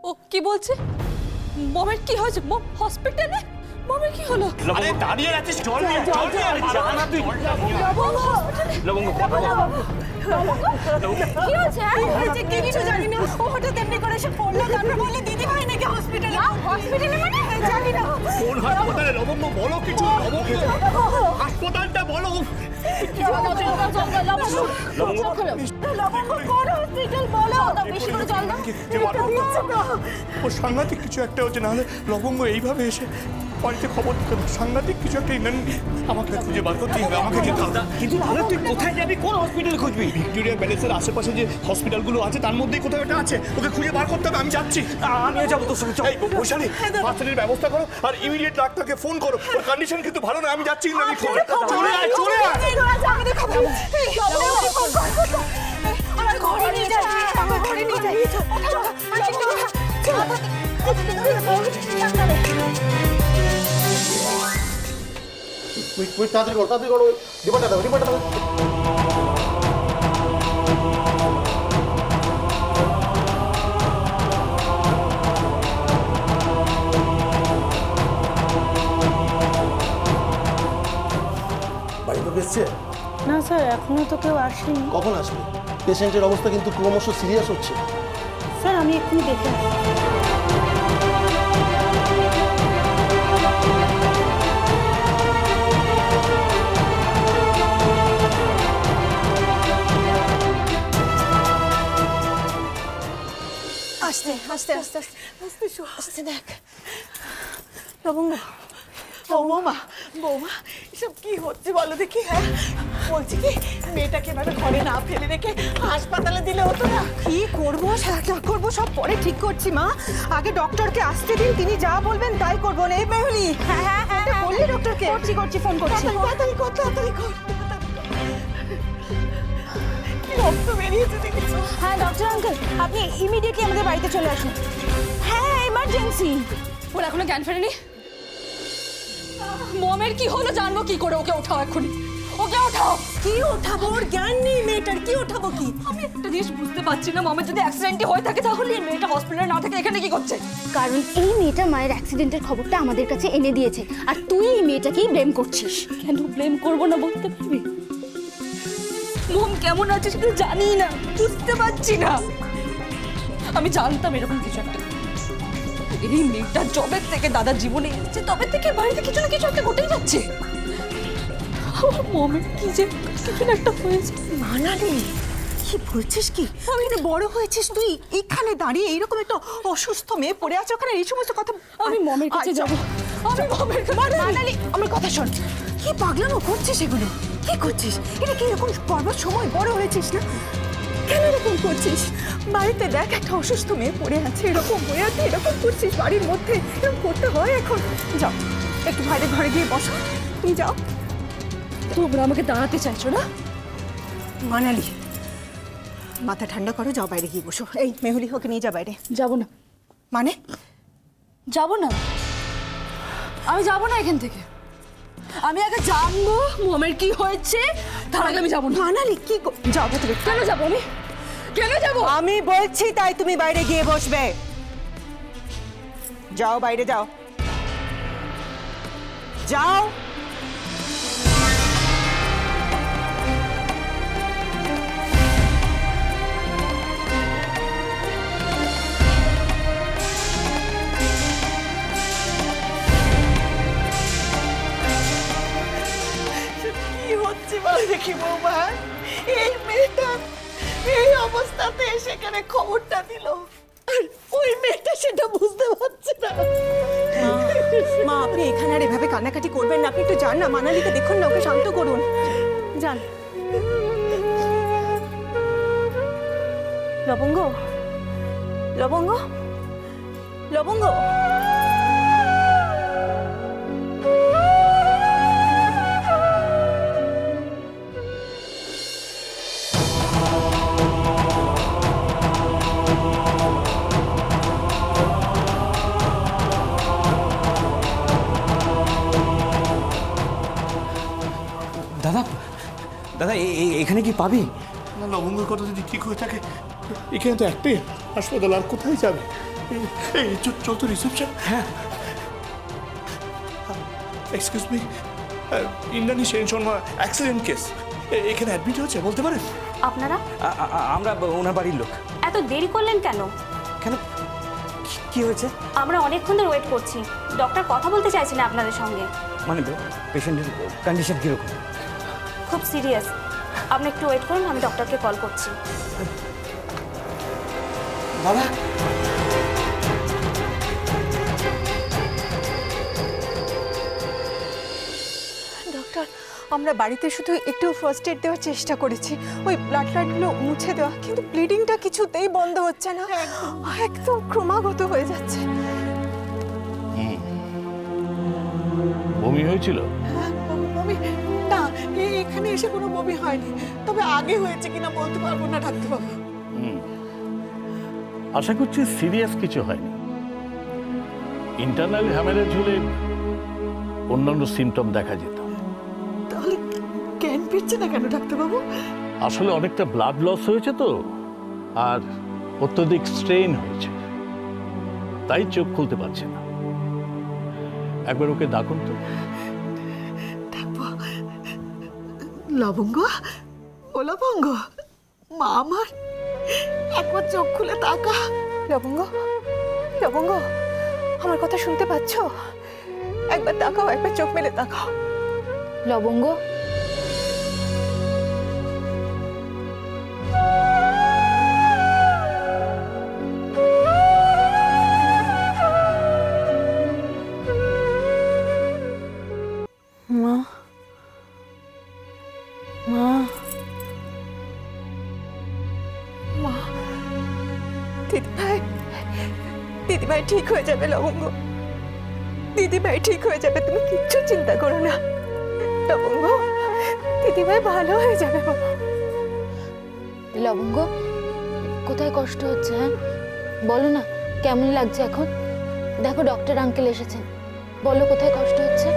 ও কি বলছে? মমের কি হয়েছে? মম হসপিটালে? মমের কি হলো? আরে দাঁড়িয়ে আছিস, চল না জানা তুই। লবঙ্গ কি হয়েছে? হয়েছে কিছু জানি না। ও হঠাৎ এমনি করে এসে পড়লো, তারপর বললো দিদি ভাই নাকি হসপিটালে। হসপিটালে মানে জানি না। কোন হাসপাতালে? লবঙ্গ বলো কিছু। লবঙ্গ হাসপাতালটা বলো। ও সাংঘাতিক কিছু একটা হচ্ছে, নাহলে লবঙ্গ এইভাবে এসে বাড়িতে খবর দিতে হবে। সাংঘাতিক কিছু একটা আমাকে খুঁজে বার করতেই হবে। আমাকে যেতে হবে। কিন্তু তাহলে তুই কোথায় যাবি? কোন হসপিটালে খুঁজবি? ভিক্টোরিয়া প্যালেসের আশেপাশে যে হসপিটালগুলো আছে তার মধ্যেই কোথাও একটা আছে, ওকে খুঁজে বার করতে হবে। আমি যাচ্ছি। আমিও যাবো তোর সঙ্গে। বৈশালী, ফার্স্টের ব্যবস্থা করো আর ইমিডিয়েট ডাক্তারকে ফোন করো। ওর কন্ডিশন কিন্তু ভালো না। আমি যাচ্ছি। চলে আয়, চলে আয়। আমার ঘরে নিয়ে যাই, আমার ঘরে নিয়ে যাই। তাড়াতাড়ি করো, রিপোর্টটা দাও। বাড়িতে এসছে? না স্যার, এখনো তো কেউ আসেনি। কখন আসবে? পেশেন্টের অবস্থা কিন্তু ক্রমশ সিরিয়াস হচ্ছে। স্যার আমি এক্ষুনি দেখে আসছি। আস্তে আস্তে দেখ লবঙ্গ। বৌমা এসব কি হচ্ছে বলো দেখি? হ্যাঁ বলছি কি, মেয়েটাকে এভাবে ঘরে না ফেলে রেখে হাসপাতালে দিলে হতো না? কি করবো সব পরে ঠিক করছি মা। আগে ডক্টরকে আসতে দিন, তিনি যা বলবেন তাই করবো। না মেহুলি? হ্যাঁ বললি ডক্টরকে? করছি ফোন করছি। তাড়াতাড়ি কর। রক্ত বেরিয়েছে দেখেছো? হ্যাঁ ডক্টর আঙ্কেল, আপনি ইমিডিয়েটলি আমাদের বাড়িতে চলে আসুন। হ্যাঁ এমার্জেন্সি। ওর এখনো জ্ঞান ফেরেনি। মমের কি হলো জানবো কি করে? ওকে ওঠাও এক্ষুনি, ওকে ওঠাও। কি ওঠাবো? ওর জ্ঞান নেই মেয়েটার, কি ওঠাবো কি? আমি একটা জিনিস বুঝতে পারছি না, মমের যদি অ্যাক্সিডেন্টই হয়ে থাকে তাহলে এই মেয়েটা হসপিটালে না থাকে এখানে কি করছে? কারণ এই মেয়েটা মায়ের অ্যাক্সিডেন্টের খবরটা আমাদের কাছে এনে দিয়েছে, আর তুই এই মেয়েটাকেই ব্লেম করছিস। কেন ব্লেম করবো না বলতে পারবি? মম কেমন আছে সেটা জানি না, বুঝতে পারছি না। আমি জানতাম এরকম কিছু একটা। এই মেয়েটা জবের থেকে দাদার জীবনে এসেছে, তবে থেকে বাড়িতে কিছু না কিছু একটা ঘটেই যাচ্ছে। মমের কি যে কিছু একটা হয়েছে। মানালি কি বলছিস কি? আমি বড় হয়েছিস তুই, এখানে দাঁড়িয়ে এইরকম একটা অসুস্থ মেয়ে পড়ে আছে ওখানে, এই সমস্ত কথা? আমি মমের কাছে যাবো। আমি মমের কাছে। মানালি আমার কথা শোন, কি পাগলামো করছিস এগুলো? কি করছিস? এটা কি এরকম করবার সময়? বড় হয়েছিস না, কেন এরকম করছিস? বাড়িতে দেখ একটা অসুস্থ মেয়ে পড়ে আছে, এরকম হয়ে আছে, এরকম করছিস বাড়ির মধ্যে? এরকম করতে হয় এখন? যাও একটু বাইরে ঘরে গিয়ে বসো, তুমি যাও। তোমরা আমাকে দাঁড়াতে চাইছো না? মানালি মাথা ঠান্ডা করো, যাও বাইরে গিয়ে বসো। এই মেহুলি, ওকে নিয়ে যা বাইরে। যাবো না। মানে? যাবো না, আমি যাবো না এখান থেকে। আমি আগে জানবো মমের কি হয়েছে, তার আগে আমি যাবো না। মানালি কি যাও ভেতরে। কেন যাবো আমি? কেন যাবো? আমি বলছি তাই তুমি বাইরে গিয়ে বসবে। যাও বাইরে যাও, যাও। কি হচ্ছে বল দেখি বৌমা? এই মেয়েটা এই অবস্থাতে সেখানে খবরটা দিল, ওই মেয়েটা সেটা বুঝতে পারছে না। মা আপনি এখানে আর এভাবে কান্নাকাটি করবেন না, আপনি একটু যান না, মানালিকে দেখুন না, ওকে শান্ত করুন। যান। লবঙ্গ, লবঙ্গ, লবঙ্গ। দাদা এখানে কি পাবি? না, লবঙ্গের কথা যদি ঠিক হয়ে থাকে, এখানে তো একটাই হাসপাতাল, আর কোথায় যাবে? এই চল তো রিসেপশন। হ্যাঁ। Excuse me, Indrani Sen Sharma accident case, এখানে অ্যাডমিট হয়েছে, বলতে পারেন? আপনারা? আমরা ওনার বাড়ির লোক। এত দেরি করলেন কেন? কেন, কি হয়েছে? আমরা অনেকক্ষণ ধরে ওয়েট করছি, ডক্টর কথা বলতে চাইছেন আপনাদের সঙ্গে। মানে পেশেন্টের কন্ডিশন কীরকম? খুব সিরিয়াস, আপনি একটু ওয়েট করুন, আমি ডক্টরকে কল করছি। বাবা, ডক্টর, আমরা বাড়িতে শুধু একটু ফার্স্ট এড দেওয়ার চেষ্টা করেছি, ওই ব্লাড লাইনগুলো মুছে দেওয়া, কিন্তু ব্লিডিংটা কিছুতেই বন্ধ হচ্ছে না, একদম ক্রমাগত হয়ে যাচ্ছে। বমি হয়েছিল? বমি না, এখানে এসে কোনো বমি হয়নি, তবে আগে হয়েছে কিনা বলতে পারবো না ডাক্তারবাবু। আশা করছি সিরিয়াস কিছু হয়নি। ইন্টারনাল হ্যামারেজ হলে অন্যান্য সিমটম দেখা যেত। তাহলে জ্ঞান ফিরছে না কেন ডাক্তারবাবু? আসলে অনেকটা ব্লাড লস হয়েছে তো, আর অত্যধিক স্ট্রেন হয়েছে, তাই চোখ খুলতে পারছে না। একবার ওকে ডাকুন তো। লবঙ্গ, ও লবঙ্গ, মা আমার, একবার চোখ খুলে তাকা। লবঙ্গ, লবঙ্গ, আমার কথা শুনতে পাচ্ছ? একবার তাকাও, একবার চোখ মেলে তাকাও। লবঙ্গ, মা, মা, মা, দিদিভাই, দিদিভাই ঠিক হয়ে যাবে লবঙ্গ, দিদিভাই ঠিক হয়ে যাবে, তুমি কিচ্ছু চিন্তা করো না লবঙ্গ, দিদিভাই ভালো হয়ে যাবে বাবা। লবঙ্গ, কোথায় কষ্ট হচ্ছে? হ্যাঁ বলো না, কেমন লাগছে এখন? দেখো ডক্টর আঙ্কেল এসেছেন, বলো কোথায় কষ্ট হচ্ছে?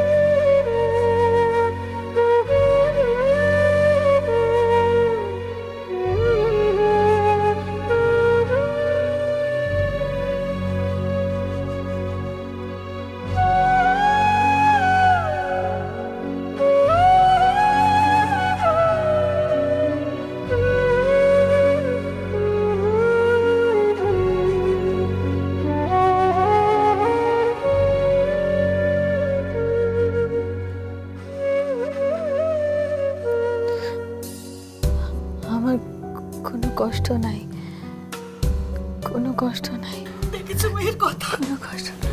আমার কোনো কষ্ট নাই, কোনো কষ্ট নাই। দেখেছো মেয়ের কথা? কোনো কষ্ট নাই।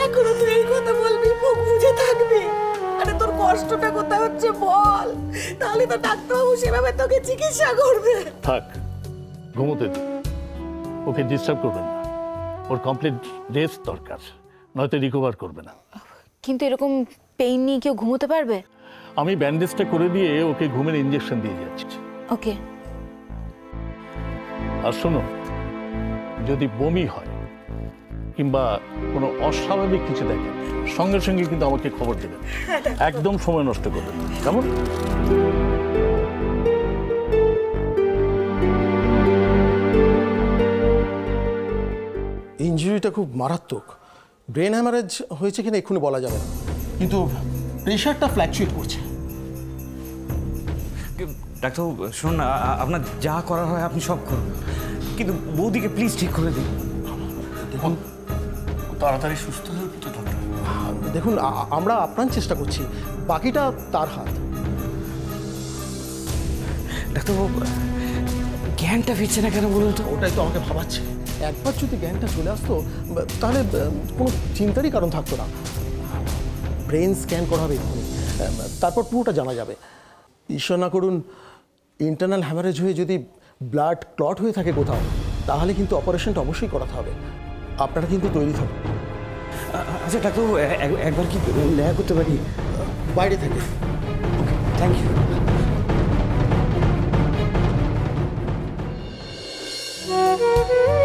এখনো তুই এই কথা বলবি, মুখ বুঝে থাকবি? আরে তোর কষ্টটা কোথায় হচ্ছে বল, তাহলে তো ডাক্তারবাবু সেভাবে তোকে চিকিৎসা করবে। থাক, ঘুমোতে দিন, ওকে ডিস্টার্ব করবেন না। ওর কমপ্লিট রেস্ট দরকার, নয়তো রিকভার করবে না। কিন্তু এরকম পেইন নিয়ে কেউ ঘুমোতে পারবে? আমি ব্যান্ডেজটা করে দিয়ে ওকে ঘুমের ইঞ্জেকশন দিয়ে যাচ্ছি। ওকে। আর শোনো, যদি বমি হয় কিংবা কোনো অস্বাভাবিক কিছু দেখেন, সঙ্গে সঙ্গে কিন্তু আমাকে খবর দেবেন, একদম সময় নষ্ট করবেন না, কেমন? ইনজুরিটা খুব মারাত্মক, ব্রেন হ্যামারেজ হয়েছে কিনা এক্ষুনি বলা যাবে না, কিন্তু প্রেশারটা ফ্ল্যাকচুয়েট করছে। ডাক্তারবাবু শুনুন না, আপনার যা করার হয় আপনি সব করুন, কিন্তু বৌদিকে প্লিজ ঠিক করে দিন। দেখুন, তাড়াতাড়ি সুস্থ হয়ে উঠতে ডক্টর। দেখুন আমরা আপ্রাণ চেষ্টা করছি, বাকিটা তার হাত। ডাক্তারবাবু জ্ঞানটা ফিরছে না কেন বলুন তো? ওটাই তো আমাকে ভাবাচ্ছে। একবার যদি জ্ঞানটা চলে আসতো তাহলে কোনো চিন্তারই কারণ থাকতো না। ব্রেন স্ক্যান করা হবে এক্ষুনি, তারপর পুরোটা জানা যাবে। ঈশ্বর না করুন ইন্টারনাল হ্যামারেজ হয়ে যদি ব্লাড ক্লট হয়ে থাকে কোথাও, তাহলে কিন্তু অপারেশনটা অবশ্যই করাতে হবে। আপনারা কিন্তু তৈরি থাকুন। আচ্ছা ডাক্তারবাবু, একবার কি দেখা করতে পারি? বাইরে থেকে। Thank you. Thank you.